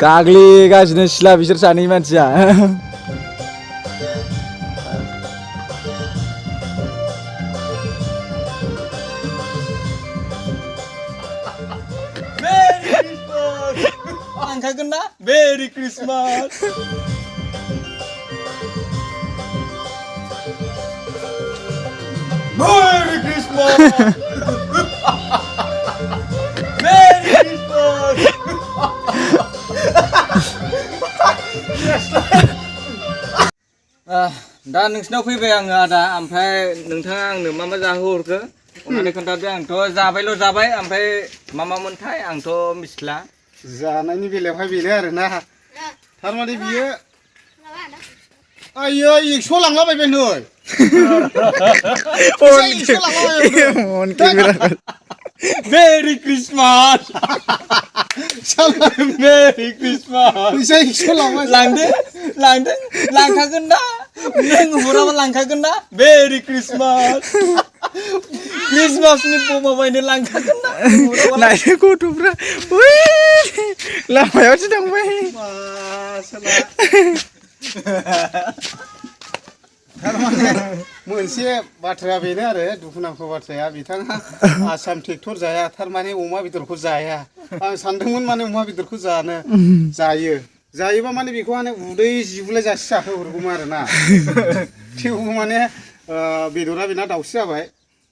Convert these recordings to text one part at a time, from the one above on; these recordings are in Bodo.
गाग्लिगासिनो सिला बिसोर सानै मानसिया लांखागोन ना मेरि क्रिसमास मेरि क्रिसमास मेरि क्रिसमास दा नोंसिनाव फैबाय आङो आदा ओमफ्राय नोंथाङा आंनो मा मा जाहोहरखो अननानै खोन्थादो आंथ' जाबायल' जाबाय ओमफ्राय मा मामोनथाय आंथ' मिथिला जानायनि बेलायावहाय बेनो आरोना थारमाने बियो आयो 100 लांलाबायबाय नै 100 लांलाबायबाय मेरि क्रिसमास मेरि क्रिसमास फैसा 100 लांबाय लांदों लांखागोन ना नों हराबा लांखागोन ना मेरि क्रिसमास क्रिसमासनि बमा बायनो लांखागोन ना नायनो गथ'फ्रा लामायावसो थांबाय थारमाने मोनसे बाथ्राया बेनो आरो दुखुनांथाव बाथ्राया बिथाङा आसाम ट्रेक्टर जाया थारमाने अमा बेदरखौ जाया आं सानदोंमोन माने अमा बेदरखौ जायोबा माने बेखौ माने उदै जिबुलाय जासि जाहोहरगौमोन आरोना थेवबो माने बेदरा बेना दाउसो जाबाय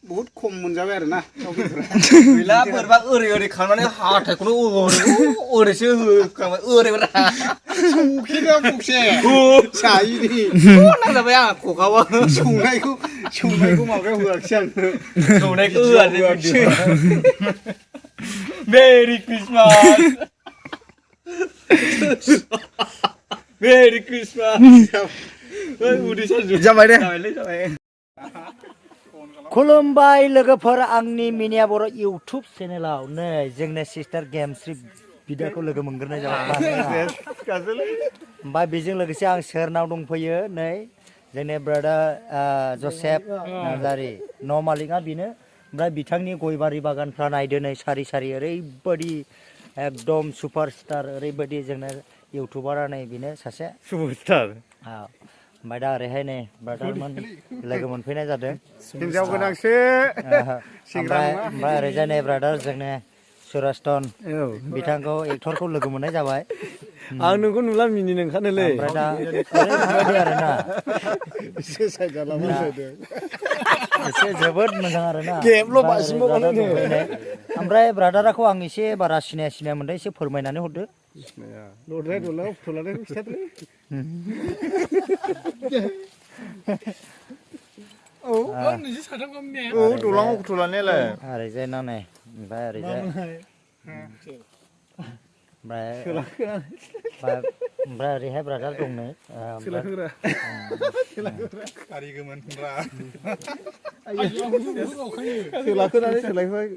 बहुत खम मोनजाबाय आरोना दाउ बेदरा गैला बोरैबा ओरै खांनानै हाथायखौनो ओरैसो होखांबाय ओरैब्रा संख्रिया बक्से जायिनि नांजाबाय आंहा खखावा संनायखौ माबायाव होआखिसै आं संनायखौ होआसै मेरि क्रिसमास मेरि क्रिसमास उदै साजोब जाबाय दे खुलुमबाय लोगोफोर आंनि मिनिया बर' इउटुब चेनेलाव नै जोंनि सिस्टार गेमस्रि बिदाखौ लोगो मोनग्रोनाय जाबाय ओमफ्राय बेजों लोगोसे आं सोरनाव दंफैयो नै जोंनि ब्रादार जसेफ नार्जारि न' मालिकआ बेनो ओमफ्राय बिथांनि गयबारि बागानफ्रा नायदो नै सारि सारि ओरैबायदि एकदम सुपारस्टार ओरैबायदि जोंना इउटुबारा नै बेनो सासे सुपारस्टार ओमफ्राय दा ओरैहाय नै ब्रादारमोन लोगो मोनफैनाय जादों हिनजाव गोनांसो ओमफ्राय ओरैजाय नै ब्रादार जोंनि सुरास्तन बिथांखौ एक्टरखौ लोगो मोननाय जाबाय आं नोंखौ नुला मिनिनो ओंखारनोलै ओमफ्राय दा ओरैबायदि आरोना एसे जोबोद मोजां आरोना ओमफ्राय ब्रादाराखौ आं एसे बारा सिनाया मोनदों एसे फोरमायनानै हरदो दलाङाव फुथुलानायालाय ओरैजाय ना नै ओमफ्राय ओरैजाय ओमफ्राय ओरैहाय ब्रादार दं नै गारि गोमोनफ्रा सोलाखोनानै सोलायबाय